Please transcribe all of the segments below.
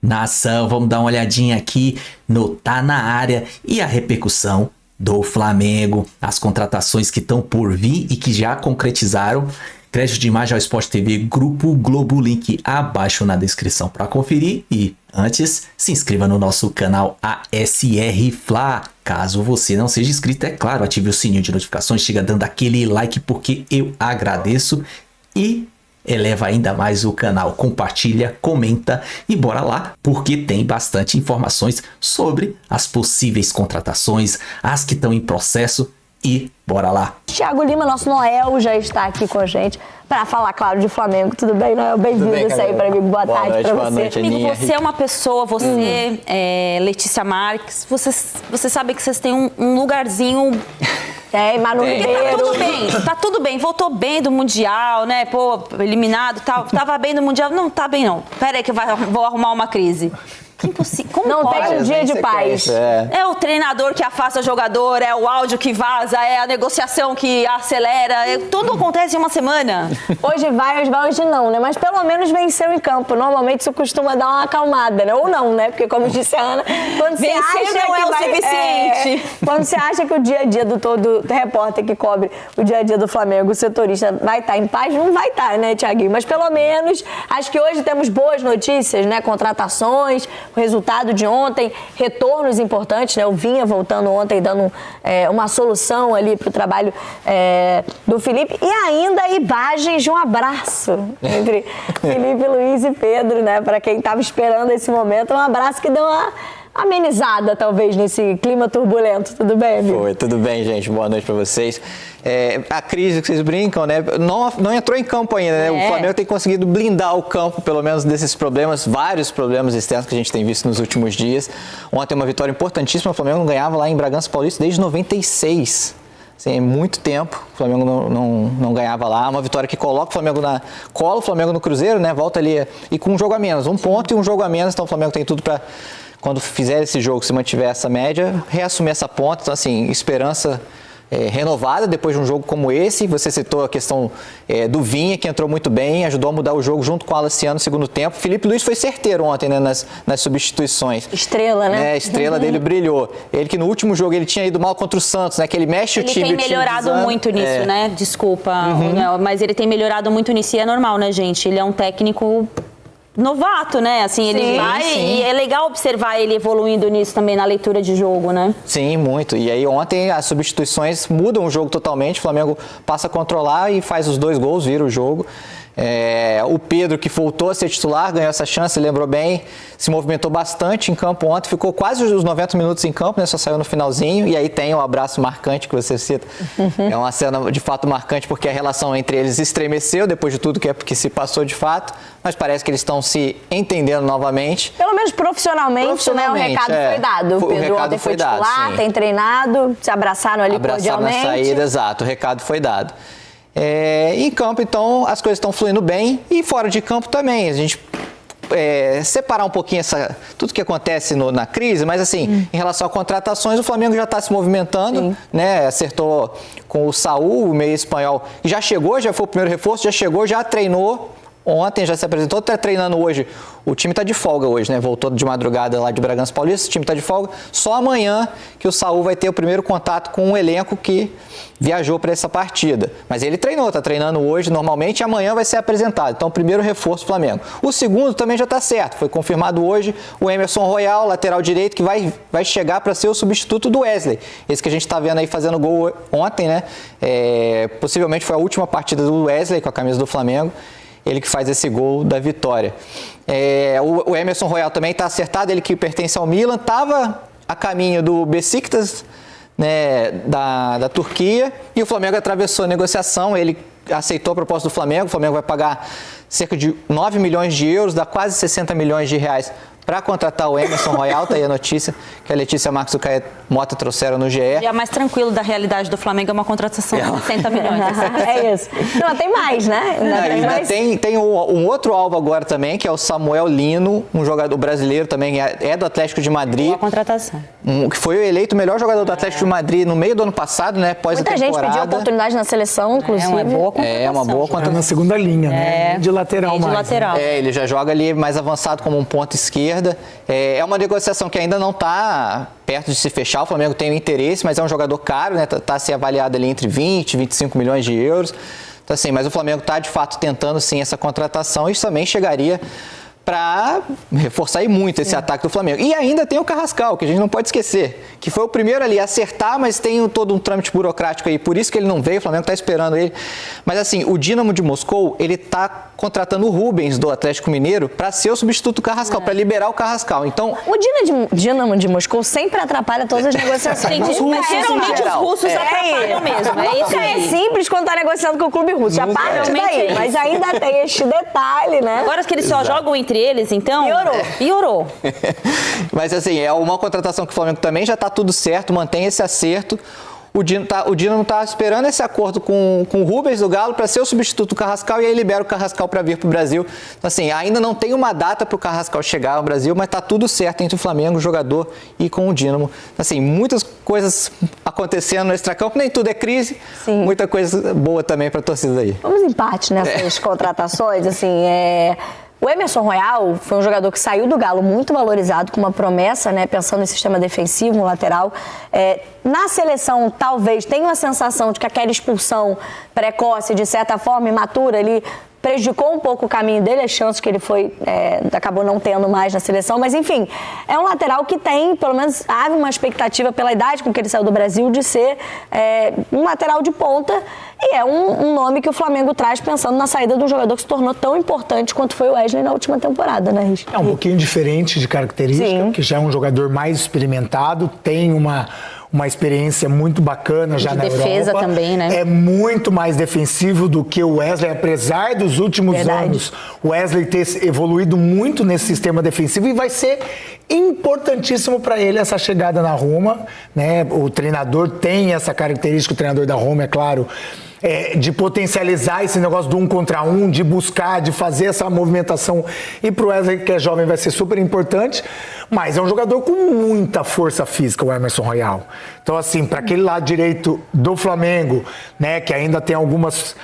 Nação, vamos dar uma olhadinha aqui no Tá na Área e a repercussão do Flamengo, as contratações que estão por vir e que já concretizaram. Crédito de imagem ao Sport TV, Grupo Globo, link abaixo na descrição para conferir. E antes, se inscreva no nosso canal ASR Fla. Caso você não seja inscrito, é claro, ative o sininho de notificações, chega dando aquele like porque eu agradeço e eleva ainda mais o canal. Compartilha, comenta e bora lá, porque tem bastante informações sobre as possíveis contratações, as que estão em processo e bora lá. Thiago Lima, nosso Noel, já está aqui com a gente para falar, claro, de Flamengo. Tudo bem, Noel? Bem-vindo sempre, amigo. Boa tarde para você. Noite, amigo, você é uma pessoa, você, Letícia Marques, você sabe que vocês têm um lugarzinho... Manu Ribeiro. Tá tudo bem, voltou bem do Mundial, né? Pô, eliminado e tal. Tava bem do Mundial. Não, tá bem não. Pera aí que vou arrumar uma crise. Impossível. Como não pode? tem um dia de paz. É o treinador que afasta o jogador, é o áudio que vaza, é a negociação que acelera, tudo acontece em uma semana. Hoje vai, hoje não, né? Mas pelo menos venceu em campo. Normalmente isso costuma dar uma acalmada, né? Ou não, né? Porque como disse a Ana, quando você acha não que é o vai, suficiente. Quando você acha que o dia a dia do todo repórter que cobre o dia a dia do Flamengo, o setorista, vai estar em paz, não vai estar, né, Thiaguinho? Mas pelo menos, acho que hoje temos boas notícias, né? Contratações, o resultado de ontem, retornos importantes, né? Eu vinha voltando ontem, dando uma solução ali para o trabalho do Felipe. E ainda imagens de um abraço entre Felipe, Luiz e Pedro, né? Para quem estava esperando esse momento, um abraço que deu uma amenizada, talvez, nesse clima turbulento. Tudo bem, amigo? Foi, tudo bem, gente. Boa noite para vocês. A crise que vocês brincam, né? Não entrou em campo ainda, né? O Flamengo tem conseguido blindar o campo, pelo menos desses problemas, vários problemas externos que a gente tem visto nos últimos dias. Ontem uma vitória importantíssima, o Flamengo não ganhava lá em Bragança Paulista desde 96. Assim, é muito tempo, o Flamengo não ganhava lá. Uma vitória que coloca o Flamengo cola o Flamengo no Cruzeiro, né? Volta ali e com um jogo a menos. Um ponto e um jogo a menos, então o Flamengo tem tudo para, quando fizer esse jogo, se mantiver essa média, reassumir essa ponta. Então, assim, esperança renovada depois de um jogo como esse. Você citou a questão do Vinha, que entrou muito bem, ajudou a mudar o jogo junto com o Alessandro no segundo tempo. Felipe Luiz foi certeiro ontem, né, nas substituições. Estrela, né? A estrela dele brilhou. Ele que no último jogo ele tinha ido mal contra o Santos, né? Que ele mexe o time. Ele tem melhorado muito nisso, né? Desculpa, mas ele tem melhorado muito nisso e é normal, né, gente? Ele é um técnico novato, né? Assim, ele vai e é legal observar ele evoluindo nisso também na leitura de jogo, né? Sim, muito. E aí ontem as substituições mudam o jogo totalmente, o Flamengo passa a controlar e faz os 2 gols, vira o jogo. O Pedro, que voltou a ser titular, ganhou essa chance, lembrou bem, se movimentou bastante em campo ontem, ficou quase os 90 minutos em campo, né? Só saiu no finalzinho, e aí tem o abraço marcante que você cita. É uma cena de fato marcante, porque a relação entre eles estremeceu depois de tudo que se passou de fato, mas parece que eles estão se entendendo novamente. Pelo menos profissionalmente, né? O recado foi dado. O Pedro ontem foi titular, tem treinado, se abraçaram ali cordialmente. Na saída, exato, o recado foi dado. Em campo, então, as coisas estão fluindo bem e fora de campo também. A gente separar um pouquinho tudo que acontece na crise, mas assim, em relação a contratações, o Flamengo já está se movimentando, né? Acertou com o Saúl, o meio espanhol, já chegou, já foi o primeiro reforço, já chegou, já treinou. Ontem já se apresentou, está treinando hoje. O time está de folga hoje, né? Voltou de madrugada lá de Bragança Paulista, o time está de folga. Só amanhã que o Saúl vai ter o primeiro contato com o elenco que viajou para essa partida. Mas ele treinou, está treinando hoje normalmente e amanhã vai ser apresentado. Então, o primeiro reforço do Flamengo. O segundo também já está certo, foi confirmado hoje o Emerson Royal, lateral direito, que vai chegar para ser o substituto do Wesley. Esse que a gente está vendo aí fazendo gol ontem, né? Possivelmente foi a última partida do Wesley com a camisa do Flamengo. Ele que faz esse gol da vitória. O Emerson Royal também está acertado, ele que pertence ao Milan, estava a caminho do Besiktas, né, da Turquia, e o Flamengo atravessou a negociação, ele aceitou a proposta do Flamengo, o Flamengo vai pagar cerca de 9 milhões de euros, dá quase 60 milhões de reais para contratar o Emerson Royal. Tá aí a notícia que a Letícia Marques e o Caio Mota trouxeram no GE. O dia mais tranquilo da realidade do Flamengo é uma contratação de 60 milhões. É isso. Não, tem mais, né? Tem um outro alvo agora também, que é o Samuel Lino, um jogador brasileiro também, é do Atlético de Madrid. Boa contratação. que foi eleito o melhor jogador do Atlético de Madrid no meio do ano passado, né? Pós Muita a temporada. gente pediu oportunidade na seleção, inclusive. É uma boa contratação. É uma boa Tá contratação. na segunda linha, né? De lateral de mais. lateral. Ele já joga ali mais avançado como um ponta esquerda. É uma negociação que ainda não está perto de se fechar. O Flamengo tem o interesse, mas é um jogador caro, né? Está se avaliado ali entre 20 e 25 milhões de euros. Então, assim, mas o Flamengo está, de fato, tentando, sim, essa contratação. Isso também chegaria para reforçar aí muito esse ataque do Flamengo. E ainda tem o Carrascal, que a gente não pode esquecer, que foi o primeiro ali a acertar, mas tem todo um trâmite burocrático aí, por isso que ele não veio, o Flamengo está esperando ele. Mas assim, o Dínamo de Moscou, ele está contratando o Rubens do Atlético Mineiro para ser o substituto do Carrascal, para liberar o Carrascal. Então, O Dínamo de Moscou sempre atrapalha todas as negociações. Gente, mas geralmente os russos atrapalham mesmo. É isso Nunca é aí. simples quando tá negociando com o clube russo. Já Nunca parte é. daí. Realmente é Mas ainda tem este detalhe, né? Agora que eles só jogam entre eles, então... Piorou. mas assim, é uma contratação que o Flamengo também já está tudo certo, mantém esse acerto. O Dínamo está esperando esse acordo com o Rubens do Galo para ser o substituto do Carrascal e aí libera o Carrascal para vir para o Brasil. Então, assim, ainda não tem uma data para o Carrascal chegar ao Brasil, mas está tudo certo entre o Flamengo, o jogador, e com o Dínamo. Assim, muitas coisas acontecendo no extracampo, nem tudo é crise, muita coisa boa também para a torcida aí. Vamos em parte nessas contratações, assim, O Emerson Royal foi um jogador que saiu do Galo muito valorizado, com uma promessa, né, pensando em sistema defensivo, no lateral. Na seleção, talvez, tenha uma sensação de que aquela expulsão precoce, de certa forma, imatura ali, prejudicou um pouco o caminho dele, as chances que ele acabou não tendo mais na seleção, mas enfim, é um lateral que tem, pelo menos, há uma expectativa pela idade com que ele saiu do Brasil de ser um lateral de ponta, e é um nome que o Flamengo traz pensando na saída de um jogador que se tornou tão importante quanto foi o Wesley na última temporada, né, Riz? É um pouquinho diferente de característica, Sim. que já é um jogador mais experimentado, tem uma experiência muito bacana já De na defesa Europa. também, né? É muito mais defensivo do que o Wesley, apesar dos últimos Verdade. anos o Wesley ter evoluído muito nesse sistema defensivo, e vai ser importantíssimo para ele essa chegada na Roma, né? O treinador tem essa característica, o treinador da Roma, é claro, de potencializar esse negócio do 1 contra 1, de buscar, de fazer essa movimentação. E pro Wesley, que é jovem, vai ser super importante, mas é um jogador com muita força física, o Emerson Royal. Então, assim, para aquele lado direito do Flamengo, né, que ainda tem algumas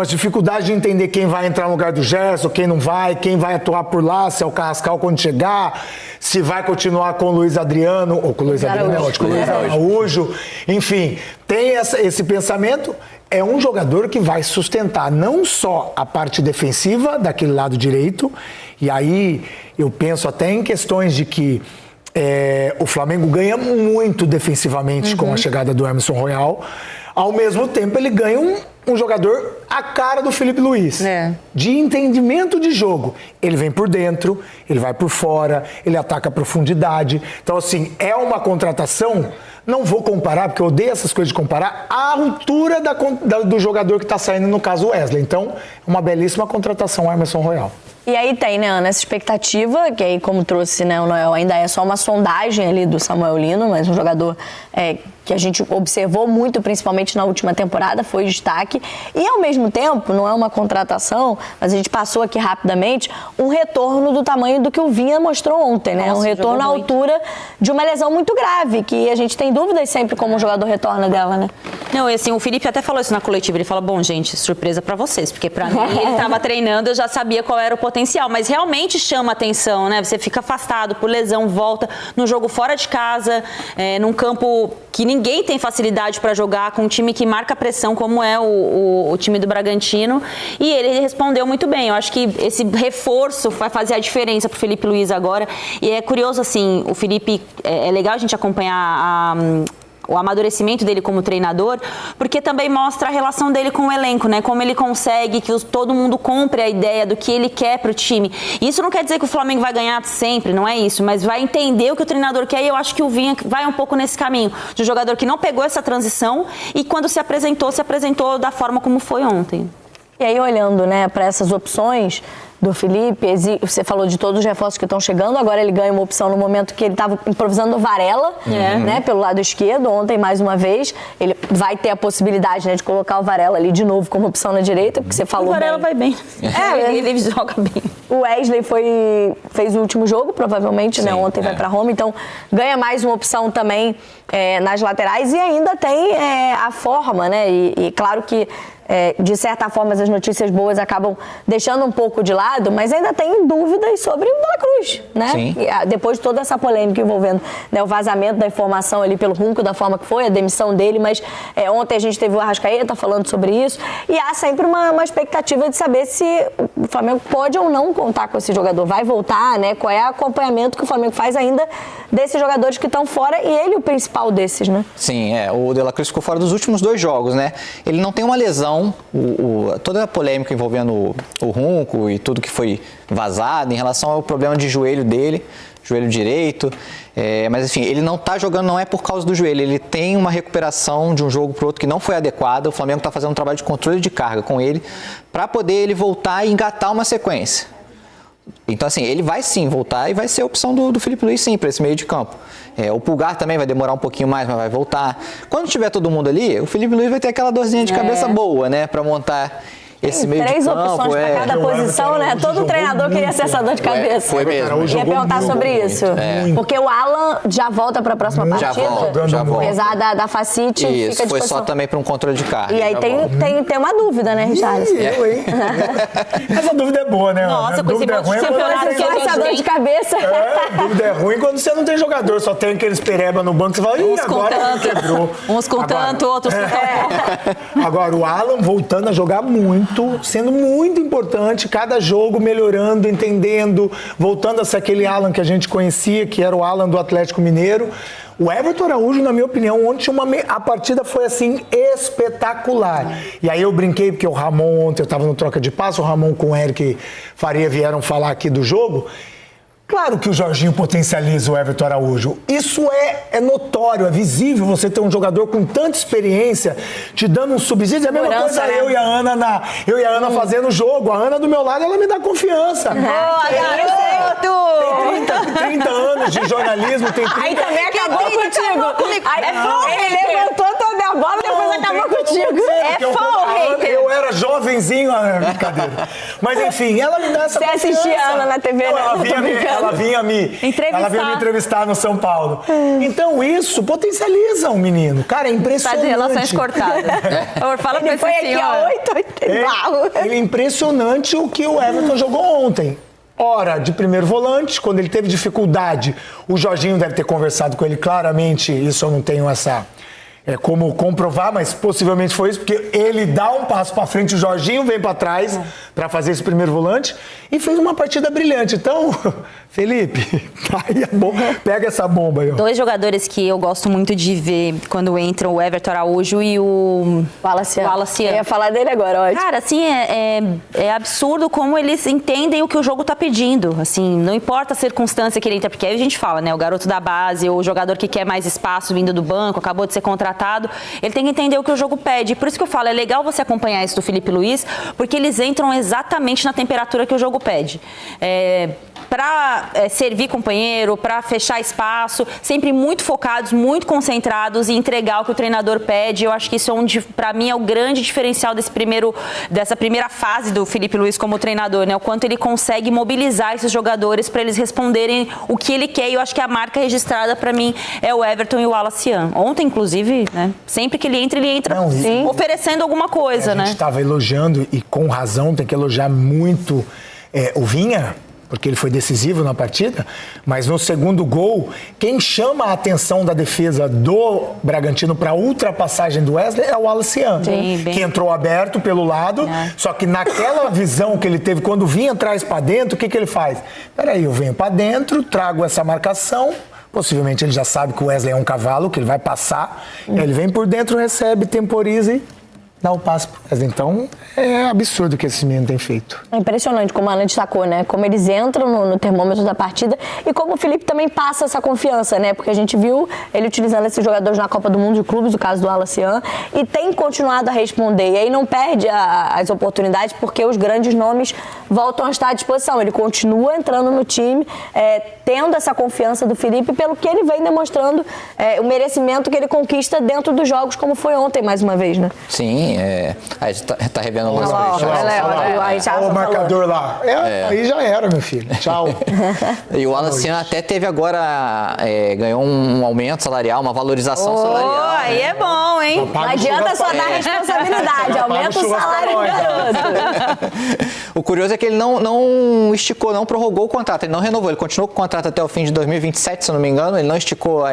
dificuldades de entender quem vai entrar no lugar do Gerson, quem não vai, quem vai atuar por lá, se é o Carrascal quando chegar, se vai continuar com o Luiz Adriano, ou com o Luiz Adriano, com o Luiz Araújo, enfim, tem esse pensamento. É um jogador que vai sustentar não só a parte defensiva daquele lado direito, e aí eu penso até em questões de que o Flamengo ganha muito defensivamente com a chegada do Emerson Royal. Ao mesmo tempo, ele ganha um jogador a cara do Felipe Luiz. De entendimento de jogo. Ele vem por dentro, ele vai por fora, ele ataca a profundidade. Então, assim, é uma contratação... Não vou comparar, porque eu odeio essas coisas de comparar, a altura do jogador que está saindo, no caso o Wesley. Então, é uma belíssima contratação o Emerson Royal. E aí tem, né, Ana, essa expectativa, que aí, como trouxe, né, o Noel, ainda é só uma sondagem ali do Samuel Lino, mas um jogador que a gente observou muito, principalmente na última temporada, foi destaque. E, ao mesmo tempo, não é uma contratação, mas a gente passou aqui rapidamente, um retorno do tamanho do que o Vinha mostrou ontem, né? Nossa, um retorno à altura de uma lesão muito grave, que a gente tem dúvidas sempre como o jogador retorna dela, né? Não, assim, o Felipe até falou isso na coletiva, ele fala, bom, gente, surpresa pra vocês, porque pra mim ele tava treinando, eu já sabia qual era o potencial, mas realmente chama atenção, né? Você fica afastado por lesão, volta no jogo fora de casa, num campo que ninguém tem facilidade pra jogar, com um time que marca pressão, como é o time do Bragantino, e ele respondeu muito bem. Eu acho que esse reforço vai fazer a diferença pro Felipe Luiz agora, e é curioso, assim, o Felipe, é legal a gente acompanhar o amadurecimento dele como treinador, porque também mostra a relação dele com o elenco, né? Como ele consegue que todo mundo compre a ideia do que ele quer pro time. Isso não quer dizer que o Flamengo vai ganhar sempre, não é isso, mas vai entender o que o treinador quer, e eu acho que o Vinha vai um pouco nesse caminho, de um jogador que não pegou essa transição e quando se apresentou da forma como foi ontem. E aí, olhando, né, para essas opções, do Felipe. Você falou de todos os reforços que estão chegando, agora ele ganha uma opção no momento que ele estava improvisando o Varela, né, pelo lado esquerdo, ontem mais uma vez. Ele vai ter a possibilidade, né, de colocar o Varela ali de novo como opção na direita, porque você falou O Varela bem. vai bem. Ele joga bem. O Wesley fez o último jogo, provavelmente, né? Ontem vai para Roma, então ganha mais uma opção também nas laterais e ainda tem a forma, né? E claro que de certa forma as notícias boas acabam deixando um pouco de lado, mas ainda tem dúvidas sobre o De La Cruz, né? Sim. E, depois de toda essa polêmica envolvendo, né, o vazamento da informação ali pelo Runco, da forma que foi, a demissão dele, mas ontem a gente teve o Arrascaeta falando sobre isso, e há sempre uma expectativa de saber se o Flamengo pode ou não contar com esse jogador, vai voltar, né? Qual é o acompanhamento que o Flamengo faz ainda desses jogadores que estão fora, e ele o principal desses, né? Sim, o De La Cruz ficou fora dos últimos 2 jogos, né? Ele não tem uma lesão, toda a polêmica envolvendo o Runco e tudo que foi vazado em relação ao problema de joelho dele, joelho direito, mas enfim, ele não está jogando, não é por causa do joelho, ele tem uma recuperação de um jogo para o outro que não foi adequada, o Flamengo está fazendo um trabalho de controle de carga com ele, para poder ele voltar e engatar uma sequência. Então, assim, ele vai sim voltar e vai ser a opção do Felipe Luiz, sim, para esse meio de campo. O Pulgar também vai demorar um pouquinho mais, mas vai voltar. Quando tiver todo mundo ali, o Felipe Luiz vai ter aquela dorzinha de cabeça boa, né, para montar esse meio de campo. 3 opções para cada posição, né? Todo treinador queria ser essa dor de cabeça. Foi mesmo. Ia perguntar sobre isso. Porque o Alan já volta para a próxima partida. Já volta. Apesar da facite, isso, fica de foi posição. só também para um controle de carga. E aí tem uma dúvida, né, Richard? Eu, hein? Essa dúvida é boa, né? Nossa, com esse dúvida monte de quando campeonato você que não a tem gente Essa dor de cabeça. dúvida é ruim quando você não tem jogador, só tem aqueles pereba no banco, você fala, ih, Uns com agora tanto, quebrou. uns com tanto, outros com tão pouco. Agora, o Alan voltando a jogar muito, sendo muito importante, cada jogo melhorando, entendendo, voltando a ser aquele Alan que a gente conhecia, que era o Alan do Atlético Mineiro. O Everton Araújo, na minha opinião, ontem a partida foi assim espetacular. E aí eu brinquei, porque o Ramon ontem, eu estava no troca de passo, o Ramon com o Eric Faria vieram falar aqui do jogo. Claro que o Jorginho potencializa o Everton Araújo. Isso é notório, é visível você ter um jogador com tanta experiência te dando um subsídio. É a mesma coisa né? eu e a Ana fazendo o jogo. A Ana do meu lado, ela me dá confiança. Tem 30 anos de jornalismo, tem 30 Aí também acabou contigo. Aí ele levantou toda a bola e depois acabou contigo. Eu era jovenzinho, brincadeira. Mas enfim, ela me dá essa confiança. Você assistia a Ana na TV, né? Ela vinha me entrevistar no São Paulo. Então isso potencializa um menino. Cara, é impressionante. Tá de relações cortadas. Fala pra Ele foi esse aqui senhor. a 8 Ele é impressionante o que o Everton jogou ontem. Ora, de primeiro volante, quando ele teve dificuldade, o Jorginho deve ter conversado com ele claramente, isso eu não tenho como comprovar, mas possivelmente foi isso, porque ele dá um passo para frente, o Jorginho vem para trás para fazer esse primeiro volante e fez uma partida brilhante. Então, Felipe, pega essa bomba aí. Ó. 2 jogadores que eu gosto muito de ver quando entram, o Everton Araújo e o Wallace. Wallace. Eu ia falar dele agora, ótimo. Cara, assim, é absurdo como eles entendem o que o jogo tá pedindo. Assim, não importa a circunstância que ele entra, porque aí a gente fala, né? O garoto da base, ou o jogador que quer mais espaço vindo do banco, acabou de ser contratado, ele tem que entender o que o jogo pede. Por isso que eu falo, é legal você acompanhar isso do Felipe Luiz, porque eles entram exatamente na temperatura que o jogo pede. Para servir companheiro, para fechar espaço, sempre muito focados, muito concentrados e entregar o que o treinador pede. Eu acho que isso para mim é o grande diferencial dessa primeira fase do Felipe Luiz como treinador, né? O quanto ele consegue mobilizar esses jogadores para eles responderem o que ele quer. E eu acho que a marca registrada para mim é o Everton e o Wallace. Ontem, inclusive, né? Sempre que ele entra oferecendo alguma coisa, né? A gente estava elogiando, e com razão, tem que elogiar muito o Vinha, porque ele foi decisivo na partida, mas no segundo gol, quem chama a atenção da defesa do Bragantino para a ultrapassagem do Wesley é o Wallace, que entrou aberto pelo lado, só que naquela visão que ele teve, quando vinha atrás para dentro, o que ele faz? Peraí, eu venho para dentro, trago essa marcação, possivelmente ele já sabe que o Wesley é um cavalo, que ele vai passar, ele vem por dentro, recebe, temporiza e dar o passe pro Wesley. Então, é absurdo o que esse menino tem feito. É impressionante como a Ana destacou, né? Como eles entram no termômetro da partida e como o Felipe também passa essa confiança, né? Porque a gente viu ele utilizando esses jogadores na Copa do Mundo de Clubes, o caso do Alacian, e tem continuado a responder. E aí não perde as oportunidades porque os grandes nomes voltam a estar à disposição. Ele continua entrando no time, tendo essa confiança do Felipe pelo que ele vem demonstrando, o merecimento que ele conquista dentro dos jogos, como foi ontem, mais uma vez, né? Sim, a gente tá revendo algumas Olha o marcador lá. Aí já era, meu filho. Tchau. E o Alacian até teve agora, ganhou um aumento salarial, uma valorização salarial. Aí é bom, hein? Não adianta só dar responsabilidade, aumenta o salário do garoto. O curioso é que ele não esticou, não prorrogou o contrato, ele não renovou, ele continuou com o contrato até o fim de 2027, se eu não me engano, ele não esticou,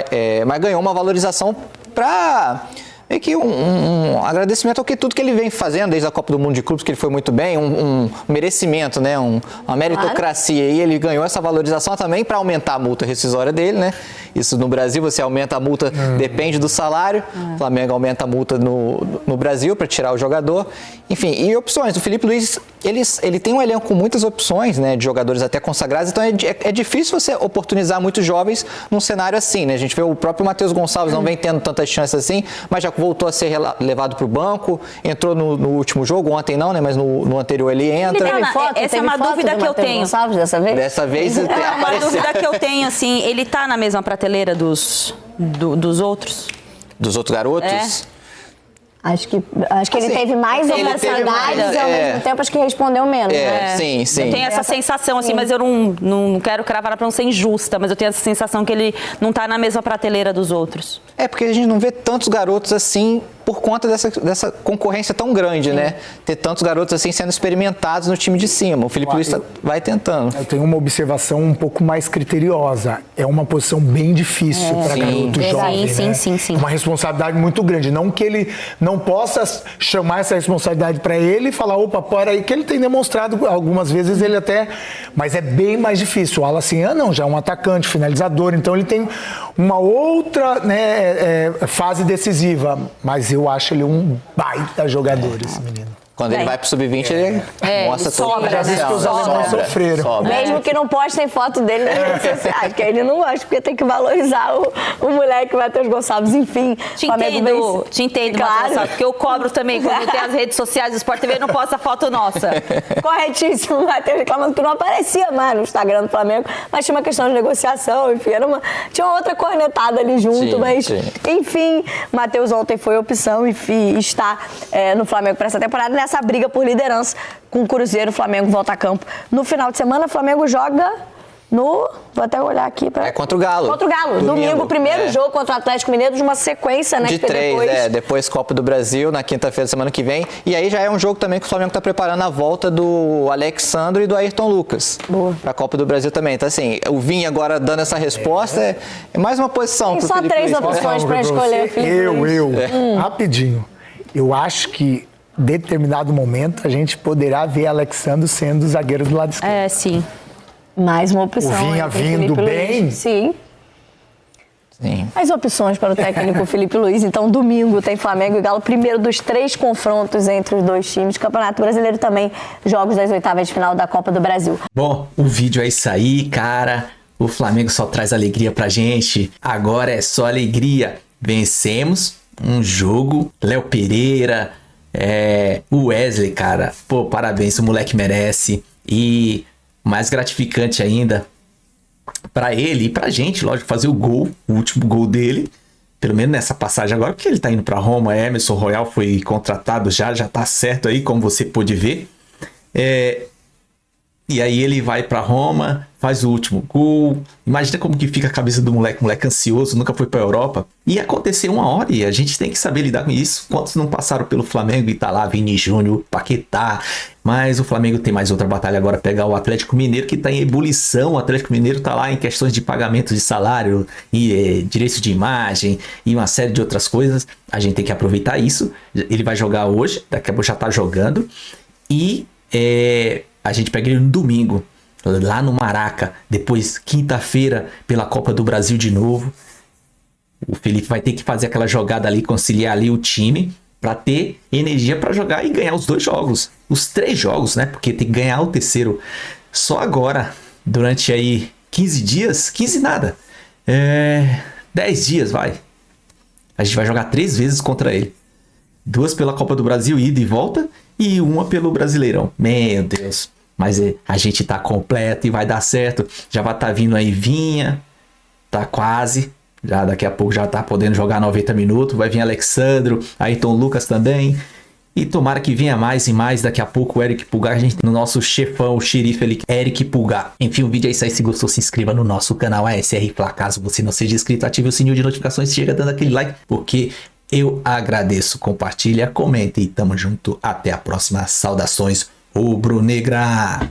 mas ganhou uma valorização para meio que um agradecimento ao que tudo que ele vem fazendo desde a Copa do Mundo de Clubes, que ele foi muito bem, um merecimento, né? Uma meritocracia. Claro. E ele ganhou essa valorização também para aumentar a multa rescisória dele, né? Isso no Brasil, você aumenta a multa, depende do salário. O Flamengo aumenta a multa no Brasil para tirar o jogador. Enfim, e opções. O Felipe Luiz, ele tem um elenco com muitas opções, né? De jogadores até consagrados, então é difícil você oportunizar muitos jovens num cenário assim, né? A gente vê o próprio Matheus Gonçalves não vem tendo tantas chances assim, mas já voltou a ser levado para o banco, entrou no último jogo, ontem não, né? Mas no anterior ele entra. Essa é uma dúvida que eu tenho. Gonçalves dessa vez? Dessa vez é uma dúvida que eu tenho, assim, ele tá na mesma prateleira dos outros? Dos outros garotos? Acho que ele teve mais oportunidades e ao mesmo tempo acho que respondeu menos. Né? Sim. Eu tenho essa sensação, assim, mas eu não quero cravar para não ser injusta, mas eu tenho essa sensação que ele não tá na mesma prateleira dos outros. Porque a gente não vê tantos garotos assim por conta dessa concorrência tão grande, né? Ter tantos garotos assim sendo experimentados no time de cima. O Felipe Luiz vai tentando. Eu tenho uma observação um pouco mais criteriosa. É uma posição bem difícil para garoto jovem, Sim. Uma responsabilidade muito grande. Não que ele não possa chamar essa responsabilidade para ele e falar, opa, para aí, que ele tem demonstrado algumas vezes ele até... Mas é bem mais difícil. O Alacian não, já é um atacante, finalizador, então ele tem uma outra fase decisiva. Mas eu acho ele um baita jogador, esse menino. Quando ele vai pro Sub-20, ele mostra todo o Já disse que os alemães sofreram. Mesmo que não postem foto dele nas redes sociais, que ele não gosta, porque tem que valorizar o moleque Matheus Gonçalves, enfim. Te entendo, claro. Matheus, porque eu cobro também, quando tem as redes sociais do Sport TV, não posta foto nossa. Corretíssimo, o Matheus reclamando que não aparecia mais no Instagram do Flamengo, mas tinha uma questão de negociação, enfim, tinha uma outra cornetada ali junto, enfim, Matheus ontem foi opção, enfim, está no Flamengo para essa temporada, nessa briga por liderança com o Cruzeiro. O Flamengo volta a campo no final de semana. O Flamengo joga vou até olhar aqui para... contra o Galo. Contra o Galo. Domingo, primeiro jogo contra o Atlético Mineiro de uma sequência, né? De que 3, depois Copa do Brasil, na quinta-feira, semana que vem. E aí já é um jogo também que o Flamengo está preparando a volta do Alexandre e do Ayrton Lucas. Para a Copa do Brasil também. Então, assim, o Vinha agora dando essa resposta é mais uma posição. Tem só 3 opções para escolher. Rapidinho. Eu acho que determinado momento a gente poderá ver Alexandre sendo zagueiro do lado esquerdo. Sim. Mais uma opção. O Vinha vindo bem. Sim. Mais opções para o técnico Felipe Luiz. Então, domingo tem Flamengo e Galo. Primeiro dos 3 confrontos entre os dois times. Campeonato Brasileiro também, jogos das oitavas de final da Copa do Brasil. Bom, o vídeo é isso aí, cara. O Flamengo só traz alegria pra gente. Agora é só alegria. Vencemos um jogo. Léo Pereira... o Wesley, cara, parabéns, o moleque merece. E mais gratificante ainda pra ele e pra gente, lógico, fazer o último gol dele, pelo menos nessa passagem agora, porque ele tá indo pra Roma. Emerson Royal foi contratado já tá certo aí, como você pôde ver. E aí ele vai pra Roma, faz o último gol. Imagina como que fica a cabeça do moleque ansioso, nunca foi pra Europa. E aconteceu uma hora e a gente tem que saber lidar com isso. Quantos não passaram pelo Flamengo e tá lá, Vini Júnior, Paquetá. Mas o Flamengo tem mais outra batalha agora, pegar o Atlético Mineiro, que tá em ebulição. O Atlético Mineiro tá lá em questões de pagamento de salário e direitos de imagem e uma série de outras coisas. A gente tem que aproveitar isso. Ele vai jogar hoje, daqui a pouco já tá jogando. E a gente pega ele no domingo, lá no Maraca. Depois, quinta-feira, pela Copa do Brasil de novo. O Felipe vai ter que fazer aquela jogada ali, conciliar ali o time. Pra ter energia pra jogar e ganhar os 2 jogos. Os 3 jogos, né? Porque tem que ganhar o terceiro só agora, durante aí 15 dias. 15 nada. 10 dias, vai. A gente vai jogar 3 vezes contra ele. 2 pela Copa do Brasil, ida e volta. E 1 pelo Brasileirão. Meu Deus. Mas a gente tá completo e vai dar certo. Já vai estar vindo aí Vinha. Tá quase. Já daqui a pouco já tá podendo jogar 90 minutos. Vai vir Alexandro, Ayrton Lucas também. E tomara que venha mais e mais. Daqui a pouco o Eric Pulgar, a gente no nosso chefão, o xerife Eric Pulgar. Enfim, o vídeo é isso aí. Se gostou, se inscreva no nosso canal ASR Fla. Caso você não seja inscrito, ative o sininho de notificações. Chega dando aquele like, porque eu agradeço. Compartilha, comenta e tamo junto. Até a próxima. Saudações rubro-negra.